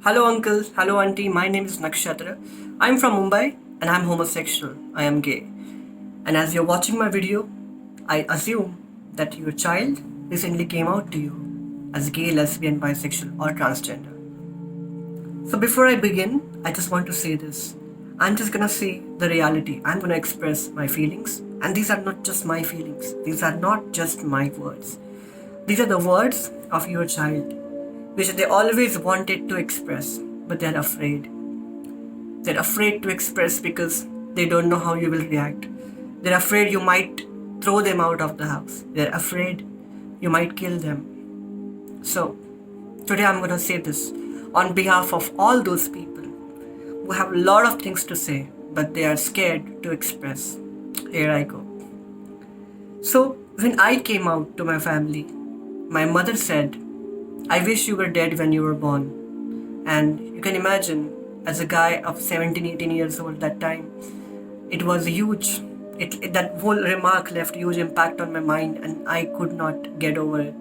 Hello, uncle. Hello, auntie. My name is Nakshatra. I'm from Mumbai and I'm homosexual. I am gay. And as you're watching my video, I assume that your child recently came out to you as gay, lesbian, bisexual, or transgender. So before I begin, I just want to say this. I'm just gonna say the reality. I'm gonna express my feelings. And these are not just my feelings, these are not just my words. These are the words of your child, which they always wanted to express, but they're afraid. They're afraid to express because they don't know how you will react. They're afraid you might throw them out of the house. They're afraid you might kill them. So, today I'm going to say this on behalf of all those people who have a lot of things to say, but they are scared to express. Here I go. So, when I came out to my family, my mother said, I wish you were dead when you were born. And you can imagine, as a guy of 17, 18 years old that time, it was huge. That whole remark left huge impact on my mind and I could not get over it.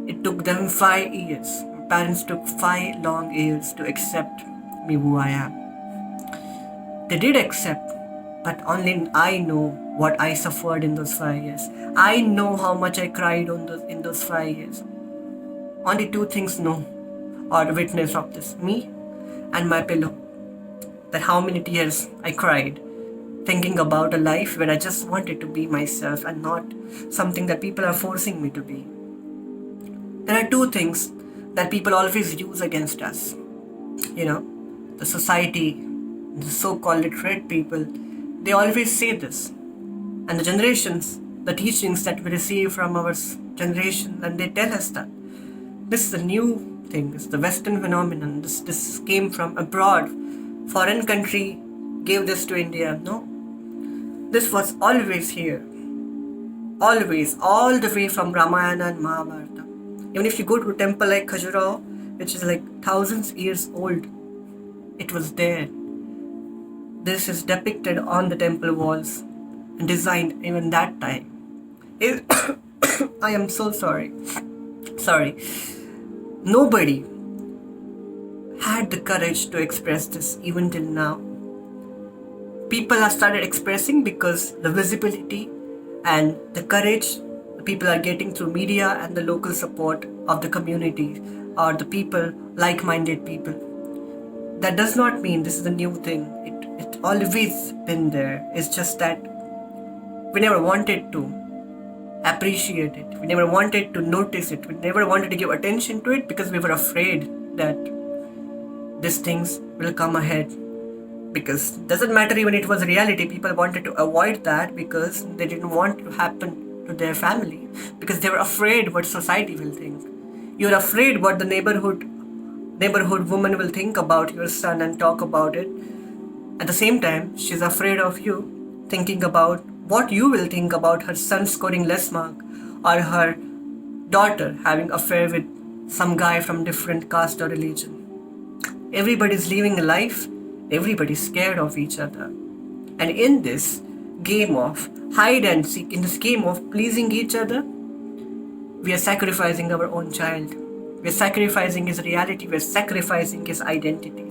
It took them 5 years. My parents took 5 long years to accept me who I am. They did accept, but only I know what I suffered in those 5 years. I know how much I cried in those 5 years. Only two things know or witness of this, me and my pillow. That how many tears I cried thinking about a life where I just wanted to be myself and not something that people are forcing me to be. There are two things that people always use against us. The society, the so-called literate people, they always say this. And the generations, the teachings that we receive from our generation, and they tell us that this is a new thing, it's the Western phenomenon, this came from abroad, foreign country gave this to India. No, this was always here, always, all the way from Ramayana and Mahabharata. Even if you go to a temple like Khajuraho, which is like thousands years old, it was there. This is depicted on the temple walls and designed even that time. I am so sorry. Nobody had the courage to express this even till now. People have started expressing because the visibility and the courage the people are getting through media and the local support of the community or the people, like-minded people. That does not mean this is a new thing. It's always been there. It's just that we never wanted to appreciate it. We never wanted to notice it. We never wanted to give attention to it because we were afraid that these things will come ahead. Because it doesn't matter even it was reality, people wanted to avoid that because they didn't want it to happen to their family. Because they were afraid what society will think. You're afraid what the neighborhood woman will think about your son and talk about it. At the same time, she's afraid of you thinking about what you will think about her son scoring less mark or her daughter having affair with some guy from different caste or religion. Everybody's living a life, everybody's scared of each other. And in this game of hide and seek, in this game of pleasing each other, we are sacrificing our own child. We are sacrificing his reality, we are sacrificing his identity.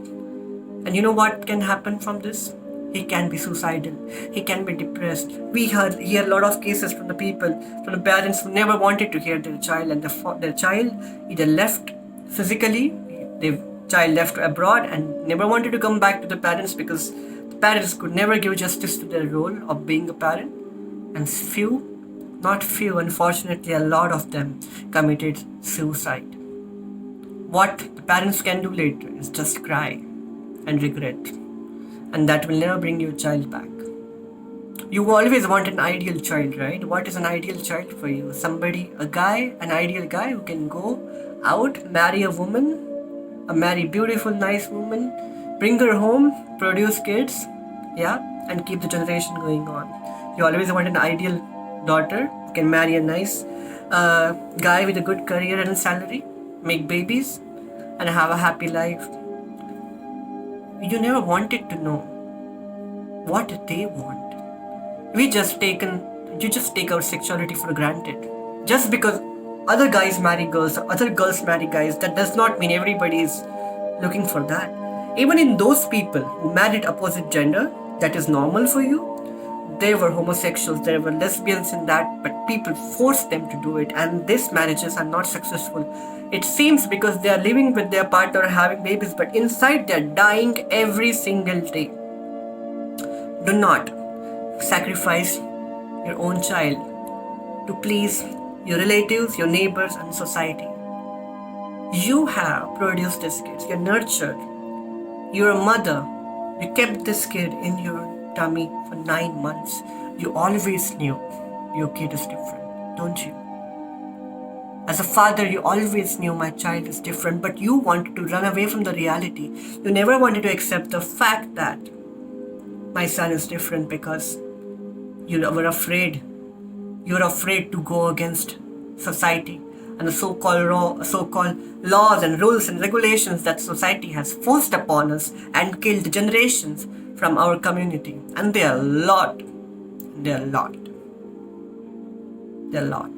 And you know what can happen from this? He can be suicidal. He can be depressed. We hear a lot of cases from the people, from the parents who never wanted to hear their child, and their child either left physically, their child left abroad and never wanted to come back to the parents because the parents could never give justice to their role of being a parent. And not few, unfortunately, a lot of them committed suicide. What the parents can do later is just cry and regret. And that will never bring your child back. You always want an ideal child, right? What is an ideal child for you? An ideal guy who can go out, marry a woman, marry beautiful, nice woman, bring her home, produce kids, and keep the generation going on. You always want an ideal daughter who can marry a nice guy with a good career and salary, make babies, and have a happy life. You never wanted to know what they want. You just take our sexuality for granted. Just because other guys marry girls or other girls marry guys, that does not mean everybody is looking for that. Even in those people who married opposite gender, that is normal for you. There were homosexuals, there were lesbians in that, but people forced them to do it, and these marriages are not successful. It seems because they are living with their partner, having babies, but inside they are dying every single day. Do not sacrifice your own child to please your relatives, your neighbors, and society. You have produced these kids, you're nurtured, you're a mother, you kept this kid in your tummy for 9 months. You always knew your kid is different, don't you? As a father, you always knew my child is different, but you wanted to run away from the reality. You never wanted to accept the fact that my son is different because you were afraid. You're afraid to go against society and the so-called laws and rules and regulations that society has forced upon us and killed generations from our community. And there are a lot. There are a lot. There are a lot.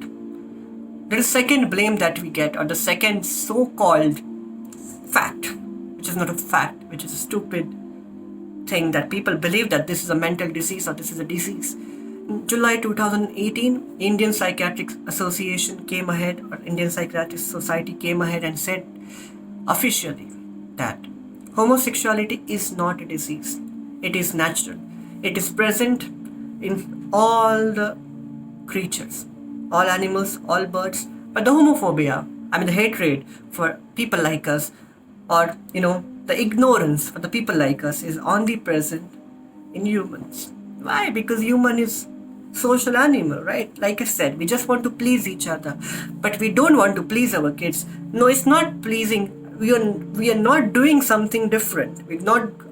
There is second blame that we get, or the second so-called fact, which is not a fact, which is a stupid thing that people believe that this is a mental disease or this is a disease. In July 2018, Indian Psychiatric Association came ahead, or Indian Psychiatric Society came ahead and said officially that homosexuality is not a disease. It is natural. It is present in all the creatures, all animals, all birds. But the homophobia, the hatred for people like us, or the ignorance for the people like us is only present in humans. Why? Because human is social animal, right? Like I said, we just want to please each other, but we don't want to please our kids. No, it's not pleasing. We are not doing something different.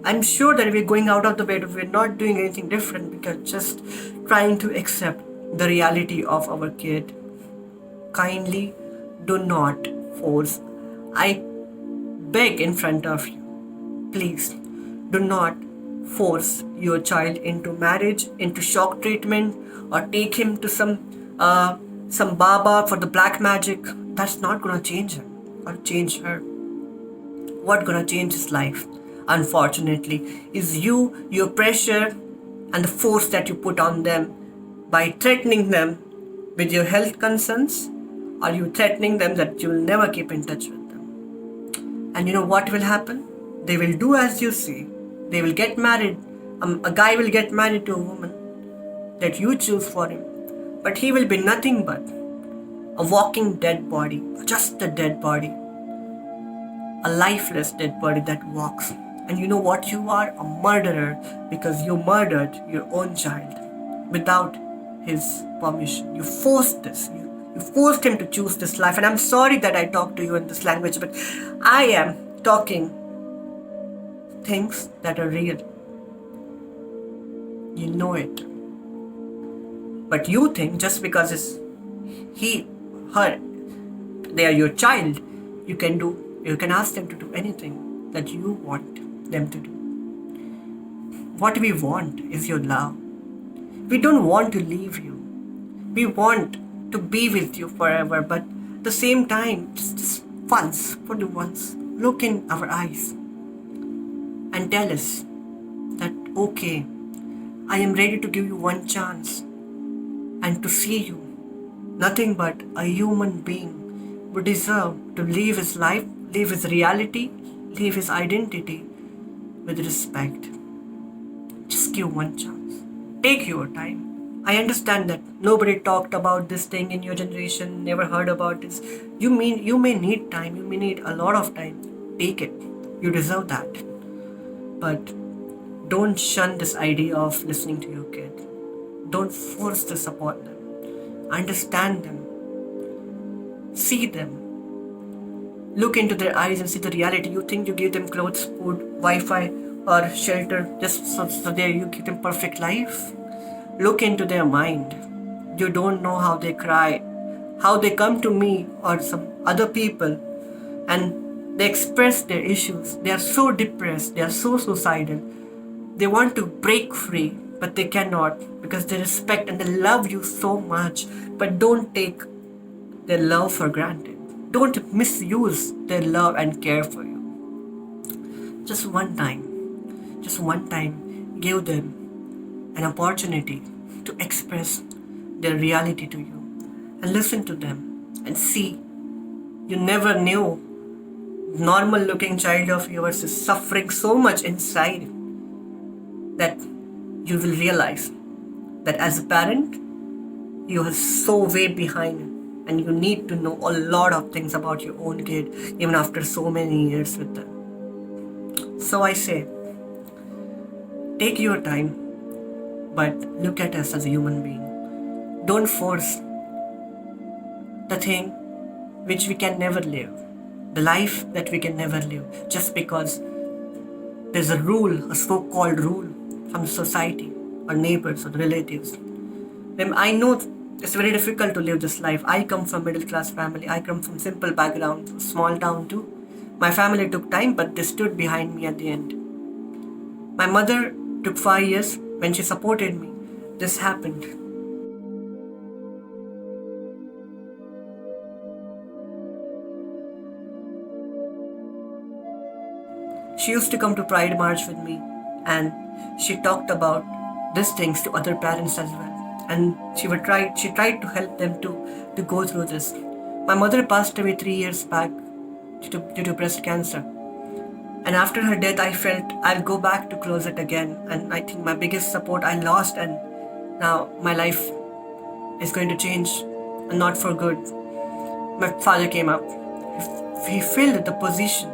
I'm sure that we're going out of the way, but we're not doing anything different. We are just trying to accept the reality of our kid. Kindly do not force. I beg in front of you, please do not force your child into marriage, into shock treatment, or take him to some baba for the black magic. That's not gonna change him or change her. What gonna change his life, unfortunately, is your pressure, and the force that you put on them by threatening them with your health concerns, or you threatening them that you will never keep in touch with them. And you know what will happen? They will do as you say. They will get married. A guy will get married to a woman that you choose for him, but he will be nothing but a walking dead body, just a dead body, a lifeless dead body that walks. And you know what you are? A murderer, because you murdered your own child without his permission. You forced this. You forced him to choose this life. And I'm sorry that I talk to you in this language, but I am talking things that are real. You know it. But you think just because it's her, they are your child, you can ask them to do anything that you want them to do. What we want is your love. We don't want to leave you. We want to be with you forever, but at the same time, just once, for the once, look in our eyes and tell us that, okay, I am ready to give you one chance and to see you nothing but a human being who deserves to live his life, live his reality, live his identity with respect. Just give one chance. Take your time. I understand that nobody talked about this thing in your generation, never heard about this. You may need time, you may need a lot of time. Take it. You deserve that. But don't shun this idea of listening to your kid. Don't force this upon them. Understand them. See them. Look into their eyes and see the reality. You think you give them clothes, food, Wi-Fi, or shelter just so there you give them perfect life? Look into their mind. You don't know how they cry, how they come to me or some other people and they express their issues. They are so depressed, they are so suicidal. They want to break free, but they cannot because they respect and they love you so much. But don't take their love for granted. Don't misuse their love and care for you. just one time, give them an opportunity to express their reality to you and listen to them and see. You never knew normal looking child of yours is suffering so much inside that you will realize that as a parent you are so way behind and you need to know a lot of things about your own kid even after so many years with them. So I say, take your time, but look at us as a human being. Don't force the thing which we can never live, the life that we can never live, just because there's a rule, a so called rule from the society or neighbors or relatives. Then I know it's very difficult to live this life. I come from middle class family. I come from simple background, small town too. My family took time, but they stood behind me at the end. My mother took 5 years. When she supported me, this happened. She used to come to Pride March with me and she talked about these things to other parents as well. And she tried to help them to go through this. My mother passed away 3 years back due to breast cancer. And after her death, I felt I'll go back to closet again. And I think my biggest support I lost, and now my life is going to change and not for good. My father came up. He filled the position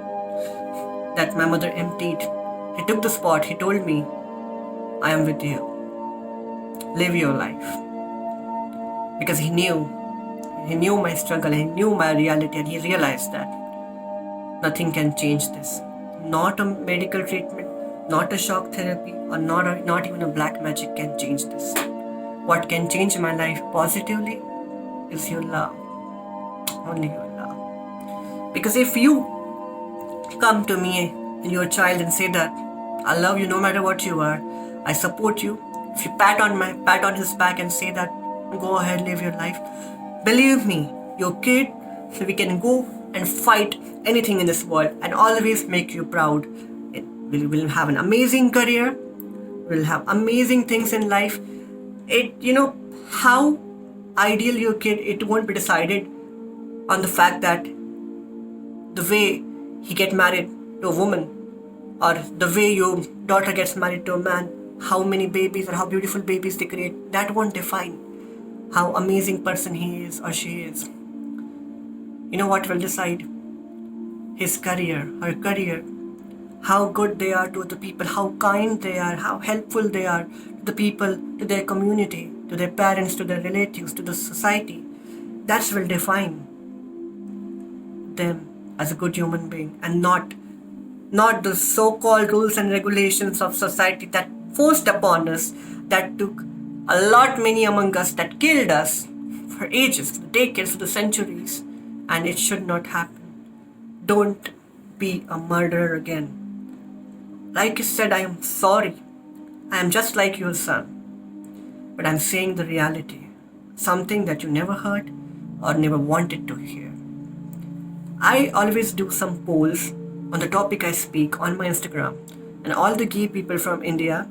that my mother emptied. He took the spot. He told me, I am with you. Live your life. Because he knew my struggle, he knew my reality, and he realized that nothing can change this. Not a medical treatment, not a shock therapy, or not even a black magic can change this. What can change my life positively is your love. Only your love. Because if you come to me and your child and say that I love you no matter what you are, I support you. If you pat on his back and say that go ahead, live your life, believe me, your kid, we can go and fight anything in this world and always make you proud. We will have an amazing career. We'll have amazing things in life. How ideal your kid, it won't be decided on the fact that the way he get married to a woman or the way your daughter gets married to a man, how many babies or how beautiful babies they create, that won't define how amazing person he is or she is. You know what will decide? His career, her career, how good they are to the people, how kind they are, how helpful they are to the people, to their community, to their parents, to their relatives, to the society. That will define them as a good human being, and not the so-called rules and regulations of society that forced upon us, that took a lot many among us, that killed us for ages, for decades, for the centuries, and it should not happen. Don't be a murderer again. Like I said, I am sorry. I am just like your son. But I'm saying the reality, something that you never heard or never wanted to hear. I always do some polls on the topic I speak on my Instagram, and all the gay people from India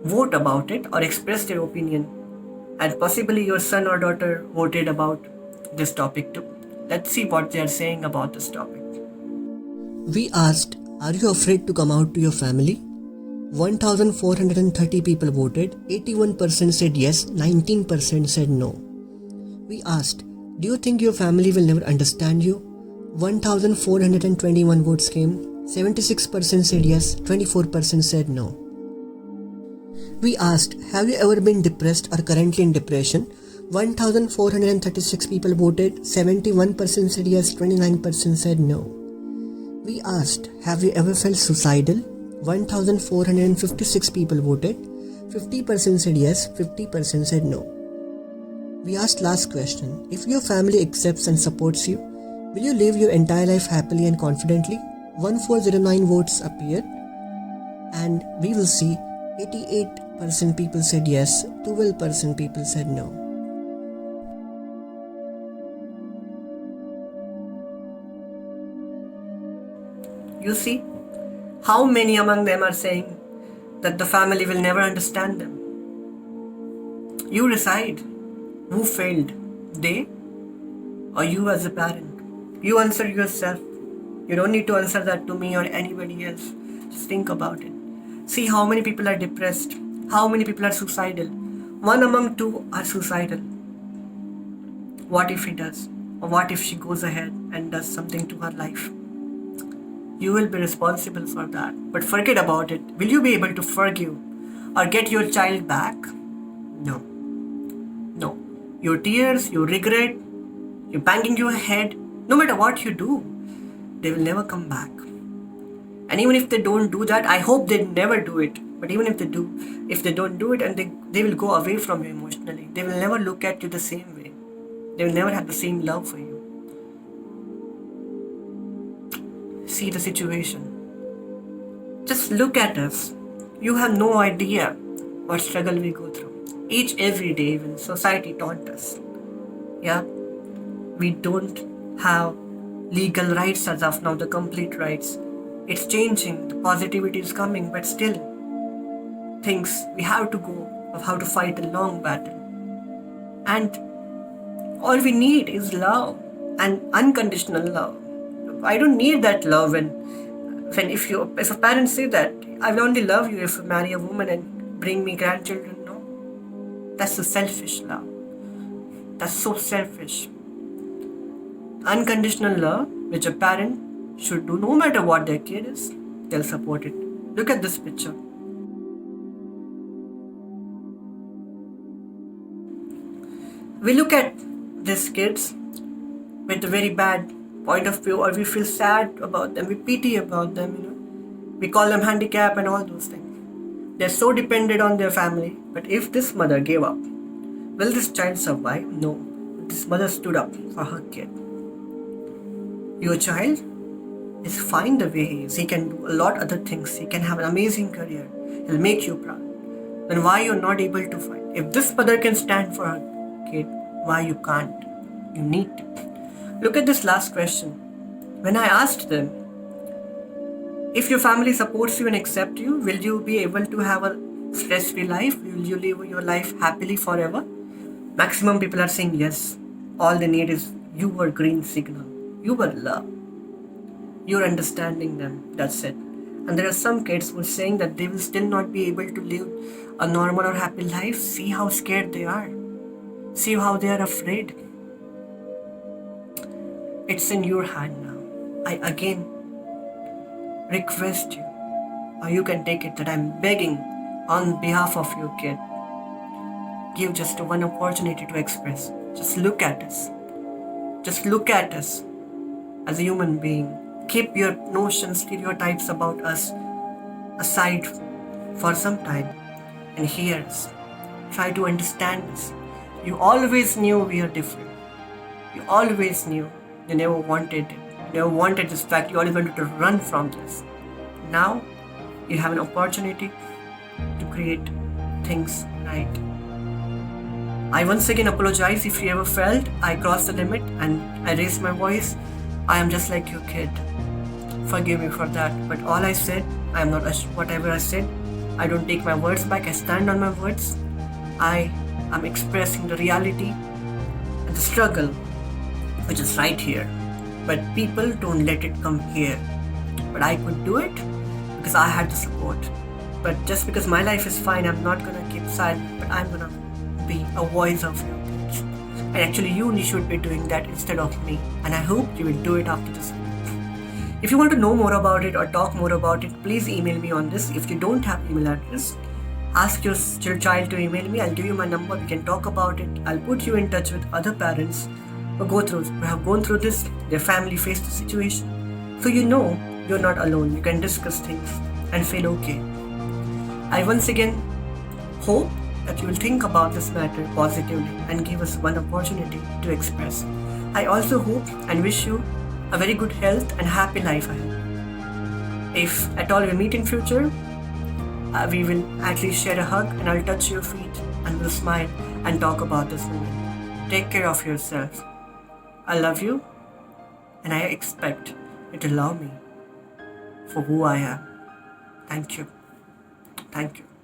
vote about it or express their opinion. And possibly your son or daughter voted about this topic too. Let's see what they are saying about this topic. We asked, are you afraid to come out to your family? 1,430 people voted, 81% said yes, 19% said no. We asked, do you think your family will never understand you? 1,421 votes came, 76% said yes, 24% said no. We asked, have you ever been depressed or currently in depression? 1,436 people voted, 71% said yes, 29% said no. We asked, have you ever felt suicidal? 1,456 people voted, 50% said yes, 50% said no. We asked last question, if your family accepts and supports you, will you live your entire life happily and confidently? 1,409 votes appeared, and we will see 88% people said yes, 12% people said no. You see, How many among them are saying that the family will never understand them? You decide who failed, they or you as a parent. You answer yourself. You don't need to answer that to me or anybody else. Just think about it. See how many people are depressed, how many people are suicidal. One among two are suicidal. What if he does? Or what if she goes ahead and does something to her life? You will be responsible for that. But forget about it. Will you be able to forgive or get your child back? No. No. Your tears, your regret, you're banging your head, no matter what you do, they will never come back. And even if they don't do that, I hope they never do it. But even if they do, if they don't do it, and they will go away from you emotionally, they will never look at you the same way. They will never have the same love for you. See the situation. Just look at us. You have no idea what struggle we go through. Every day, even society taught us. Yeah, we don't have legal rights as of now, the complete rights. It's changing, the positivity is coming, but still, things we have to go of how to fight a long battle. And all we need is love and unconditional love. I don't need that love when if a parent say that I will only love you if you marry a woman and bring me grandchildren. No, that's a selfish love. That's so selfish. Unconditional love, which a parent should do no matter what their kid is, they'll support it. Look at this picture. We look at these kids with a very bad point of view, or we feel sad about them, we pity about them, we call them handicapped and all those things. They're so dependent on their family, but if this mother gave up, will this child survive? No. This mother stood up for her kid. Your child is fine the way he is. He can do a lot other things. He can have an amazing career. He'll make you proud. Then why you're not able to fight? If this mother can stand for her kid, why you can't? You need to. Look at this last question. When I asked them, if your family supports you and accepts you, will you be able to have a stress-free life? Will you live your life happily forever? Maximum people are saying yes. All they need is your green signal. Your love. You're understanding them. That's it. And there are some kids who are saying that they will still not be able to live a normal or happy life. See how scared they are. See how they are afraid. It's in your hand now. I again request you, or you can take it that I'm begging on behalf of your kid. Give just one opportunity to express. Just look at us. Just look at us as a human being. Keep your notions, stereotypes about us aside for some time and hear us. Try to understand us. You always knew we are different. You always knew. You never wanted it. You never wanted this fact. You always wanted to run from this. Now you have an opportunity to create things right. I once again apologize if you ever felt I crossed the limit and I raised my voice. I am just like your kid. Forgive me for that. But all I said, I am not whatever I said. I don't take my words back. I stand on my words. I am expressing the reality and the struggle which is right here. But people don't let it come here. But I could do it because I had the support. But just because my life is fine, I'm not gonna keep silent, but I'm gonna be a voice of your kids. And actually you should be doing that instead of me. And I hope you will do it after this video. If you want to know more about it or talk more about it, please email me on this. If you don't have email address, ask your child to email me. I'll give you my number. We can talk about it. I'll put you in touch with other parents who have gone through this. Their family faced the situation. So you know you're not alone. You can discuss things and feel okay. I once again hope that you will think about this matter positively and give us one opportunity to express. I also hope and wish you a very good health and happy life ahead. If at all we meet in future, we will at least share a hug and I'll touch your feet and we'll smile and talk about this moment. Take care of yourself. I love you and I expect you to love me for who I am. Thank you. Thank you.